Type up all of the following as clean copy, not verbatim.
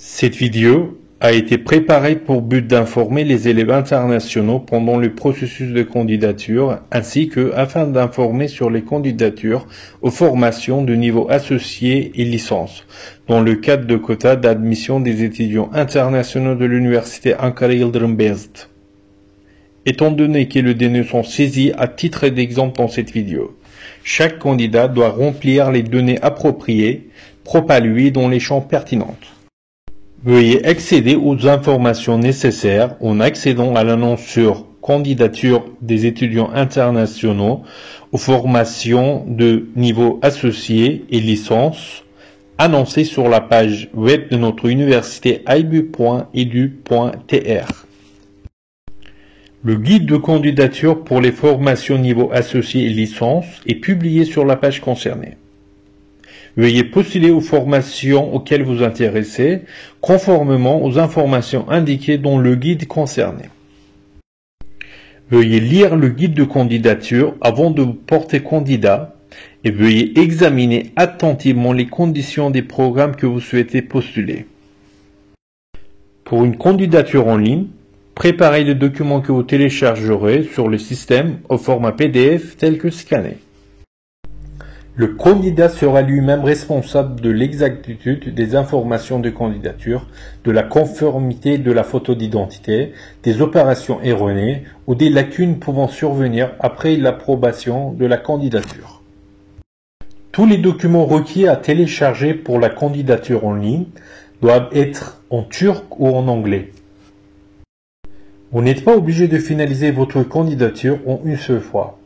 Cette vidéo a été préparée pour but d'informer les élèves internationaux pendant le processus de candidature ainsi que afin d'informer sur les candidatures aux formations de niveau associé et licence dans le cadre de quotas d'admission des étudiants internationaux de l'université Ankara Yıldırım Beyazıt. Étant donné que les données sont saisies à titre d'exemple dans cette vidéo, chaque candidat doit remplir les données appropriées propres à lui dans les champs pertinents. Veuillez accéder aux informations nécessaires en accédant à l'annonce sur candidature des étudiants internationaux aux formations de niveau associé et licence annoncée sur la page web de notre université aibu.edu.tr. Le guide de candidature pour les formations niveau associé et licence est publié sur la page concernée. Veuillez postuler aux formations auxquelles vous intéressez, conformément aux informations indiquées dans le guide concerné. Veuillez lire le guide de candidature avant de vous porter candidat et veuillez examiner attentivement les conditions des programmes que vous souhaitez postuler. Pour une candidature en ligne, préparez les documents que vous téléchargerez sur le système au format PDF tel que scanné. Le candidat sera lui-même responsable de l'exactitude des informations de candidature, de la conformité de la photo d'identité, des opérations erronées ou des lacunes pouvant survenir après l'approbation de la candidature. Tous les documents requis à télécharger pour la candidature en ligne doivent être en turc ou en anglais. Vous n'êtes pas obligé de finaliser votre candidature en une seule fois.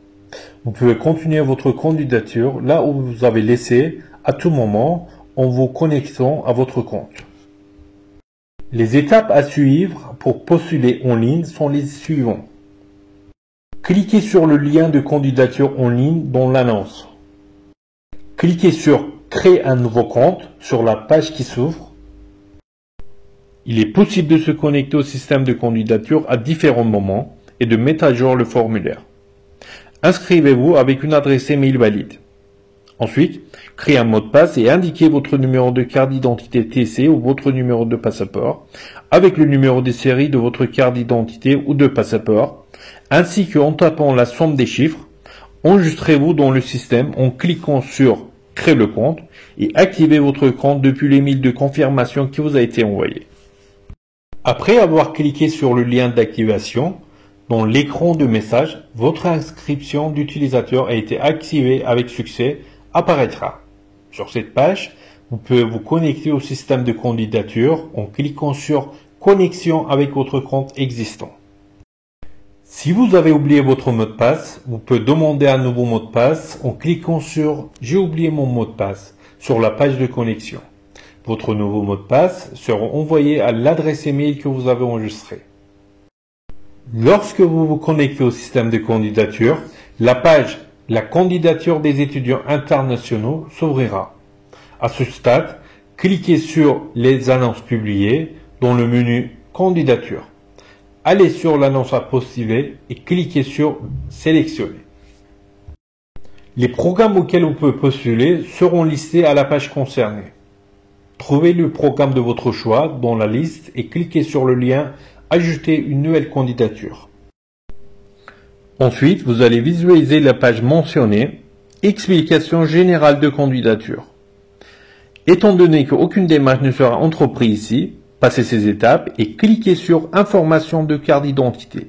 Vous pouvez continuer votre candidature là où vous avez laissé à tout moment en vous connectant à votre compte. Les étapes à suivre pour postuler en ligne sont les suivantes. Cliquez sur le lien de candidature en ligne dans l'annonce. Cliquez sur « Créer un nouveau compte » sur la page qui s'ouvre. Il est possible de se connecter au système de candidature à différents moments et de mettre à jour le formulaire. Inscrivez-vous avec une adresse email valide. Ensuite, créez un mot de passe et indiquez votre numéro de carte d'identité TC ou votre numéro de passeport avec le numéro de série de votre carte d'identité ou de passeport, ainsi qu'en tapant la somme des chiffres. Enregistrez-vous dans le système en cliquant sur « Créer le compte » et activez votre compte depuis l'email de confirmation qui vous a été envoyé. Après avoir cliqué sur le lien d'activation, dans l'écran de message, votre inscription d'utilisateur a été activée avec succès apparaîtra. Sur cette page, vous pouvez vous connecter au système de candidature en cliquant sur « Connexion avec votre compte existant ». Si vous avez oublié votre mot de passe, vous pouvez demander un nouveau mot de passe en cliquant sur « J'ai oublié mon mot de passe » sur la page de connexion. Votre nouveau mot de passe sera envoyé à l'adresse email que vous avez enregistrée. Lorsque vous vous connectez au système de candidature, la page « La candidature des étudiants internationaux » s'ouvrira. À ce stade, cliquez sur « Les annonces publiées » dans le menu « Candidature ». Allez sur l'annonce à postuler et cliquez sur « Sélectionner ». Les programmes auxquels vous pouvez postuler seront listés à la page concernée. Trouvez le programme de votre choix dans la liste et cliquez sur le lien « Ajouter une nouvelle candidature ». Ensuite, vous allez visualiser la page mentionnée « Explication générale de candidature ». Étant donné qu'aucune démarche ne sera entreprise ici, passez ces étapes et cliquez sur « Information de carte d'identité ».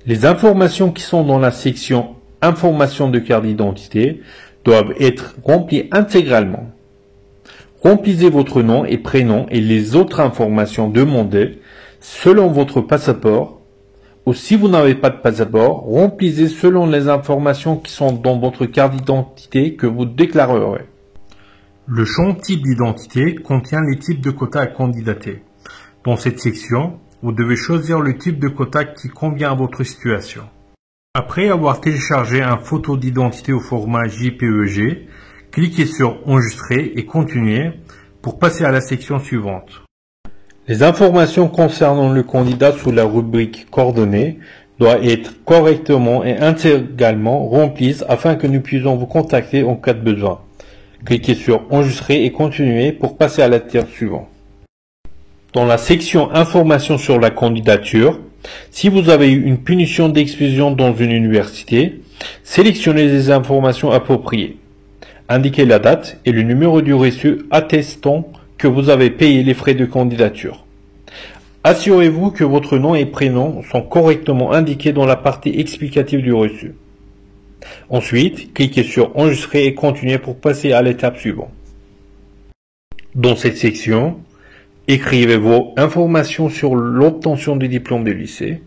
Les informations qui sont dans la section « Information de carte d'identité » doivent être remplies intégralement. Remplissez votre nom et prénom et les autres informations demandées selon votre passeport, ou si vous n'avez pas de passeport, remplissez selon les informations qui sont dans votre carte d'identité que vous déclarerez. Le champ type d'identité contient les types de quotas à candidater. Dans cette section, vous devez choisir le type de quota qui convient à votre situation. Après avoir téléchargé une photo d'identité au format JPEG, cliquez sur « Enregistrer » et « Continuer » pour passer à la section suivante. Les informations concernant le candidat sous la rubrique « Coordonnées » doivent être correctement et intégralement remplies afin que nous puissions vous contacter en cas de besoin. Cliquez sur Enregistrer et continuer pour passer à l'étape suivante. Dans la section Informations sur la candidature, si vous avez eu une punition d'exclusion dans une université, sélectionnez les informations appropriées. Indiquez la date et le numéro du reçu attestant que vous avez payé les frais de candidature. Assurez-vous que votre nom et prénom sont correctement indiqués dans la partie explicative du reçu. Ensuite, cliquez sur Enregistrer et continuer pour passer à l'étape suivante. Dans cette section, écrivez vos informations sur l'obtention du diplôme de lycée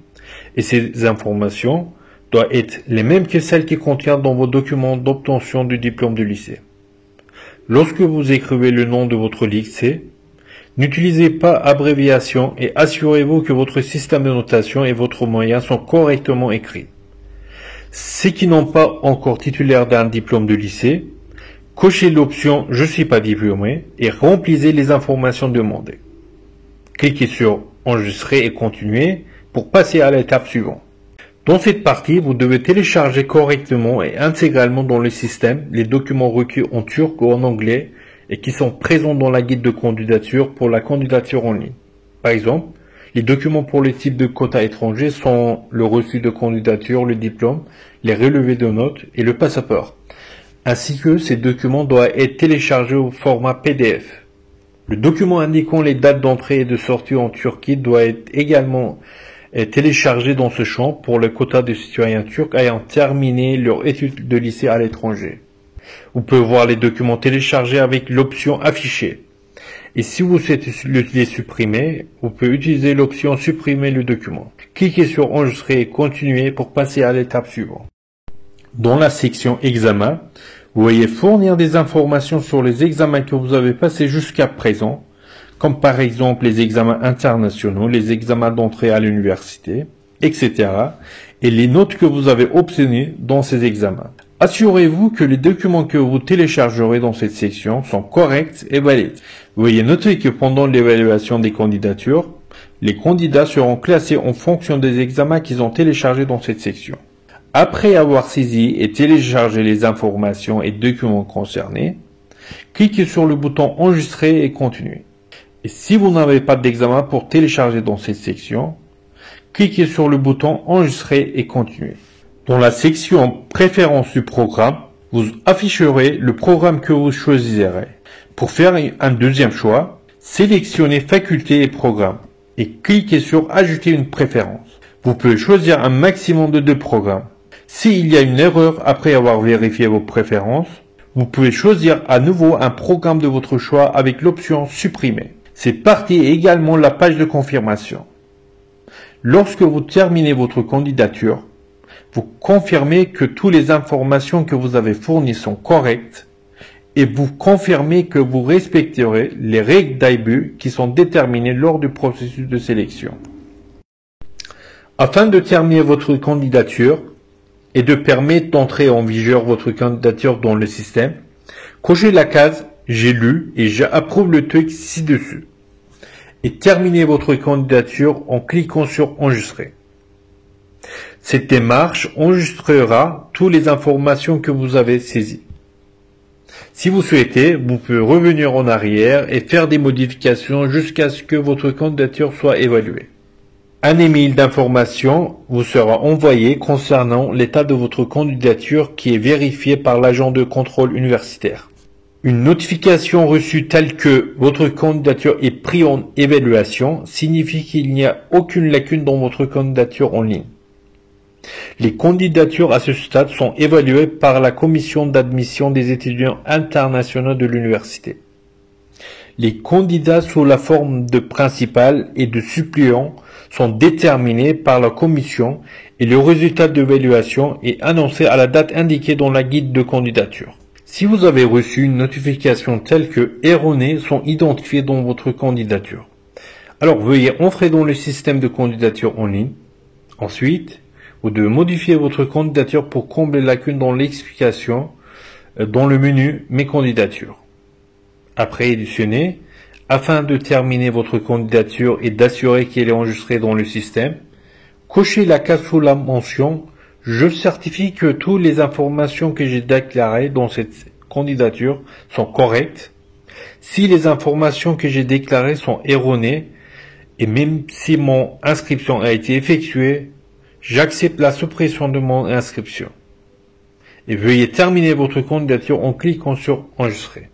et ces informations doivent être les mêmes que celles qui contiennent dans vos documents d'obtention du diplôme de lycée. Lorsque vous écrivez le nom de votre lycée, n'utilisez pas abréviation et assurez-vous que votre système de notation et votre moyen sont correctement écrits. Ceux qui n'ont pas encore titulaire d'un diplôme de lycée, cochez l'option « Je suis pas diplômé » et remplissez les informations demandées. Cliquez sur « Enregistrer et continuer » pour passer à l'étape suivante. Dans cette partie, vous devez télécharger correctement et intégralement dans le système les documents requis en turc ou en anglais et qui sont présents dans la guide de candidature pour la candidature en ligne. Par exemple, les documents pour les types de quotas étrangers sont le reçu de candidature, le diplôme, les relevés de notes et le passeport. Ainsi que ces documents doivent être téléchargés au format PDF. Le document indiquant les dates d'entrée et de sortie en Turquie doit être également téléchargé dans ce champ pour le quota de citoyens turcs ayant terminé leur étude de lycée à l'étranger. Vous pouvez voir les documents téléchargés avec l'option afficher. Et si vous souhaitez les supprimer, vous pouvez utiliser l'option supprimer le document. Cliquez sur enregistrer et continuer pour passer à l'étape suivante. Dans la section examen, vous voyez fournir des informations sur les examens que vous avez passés jusqu'à présent, comme par exemple les examens internationaux, les examens d'entrée à l'université, etc. et les notes que vous avez obtenues dans ces examens. Assurez-vous que les documents que vous téléchargerez dans cette section sont corrects et valides. Veuillez noter que pendant l'évaluation des candidatures, les candidats seront classés en fonction des examens qu'ils ont téléchargés dans cette section. Après avoir saisi et téléchargé les informations et documents concernés, cliquez sur le bouton Enregistrer et continuer. Et si vous n'avez pas d'examen pour télécharger dans cette section, cliquez sur le bouton Enregistrer et continuer. Dans la section Préférences du programme, vous afficherez le programme que vous choisirez. Pour faire un deuxième choix, sélectionnez Faculté et Programme et cliquez sur Ajouter une préférence. Vous pouvez choisir un maximum de 2 programmes. S'il y a une erreur après avoir vérifié vos préférences, vous pouvez choisir à nouveau un programme de votre choix avec l'option Supprimer. Cette partie est également la page de confirmation. Lorsque vous terminez votre candidature, vous confirmez que toutes les informations que vous avez fournies sont correctes et vous confirmez que vous respecterez les règles d'AIBU qui sont déterminées lors du processus de sélection. Afin de terminer votre candidature et de permettre d'entrer en vigueur votre candidature dans le système, cochez la case « J'ai lu et j'approuve le truc ci-dessus » et terminez votre candidature en cliquant sur « Enregistrer ». Cette démarche enregistrera toutes les informations que vous avez saisies. Si vous souhaitez, vous pouvez revenir en arrière et faire des modifications jusqu'à ce que votre candidature soit évaluée. Un email d'information vous sera envoyé concernant l'état de votre candidature qui est vérifié par l'agent de contrôle universitaire. Une notification reçue telle que votre candidature est prise en évaluation signifie qu'il n'y a aucune lacune dans votre candidature en ligne. Les candidatures à ce stade sont évaluées par la commission d'admission des étudiants internationaux de l'université. Les candidats sous la forme de principal et de suppléant sont déterminés par la commission et le résultat d'évaluation est annoncé à la date indiquée dans la guide de candidature. Si vous avez reçu une notification telle que erronées sont identifiées dans votre candidature, alors veuillez entrer dans le système de candidature en ligne. Ensuite, vous devez modifier votre candidature pour combler la lacune dans l'explication dans le menu Mes candidatures. Après éditionner, afin de terminer votre candidature et d'assurer qu'elle est enregistrée dans le système, cochez la case sous la mention « Je certifie que toutes les informations que j'ai déclarées dans cette candidature sont correctes. Si les informations que j'ai déclarées sont erronées, et même si mon inscription a été effectuée, j'accepte la suppression de mon inscription. Et veuillez terminer votre candidature en cliquant sur Enregistrer.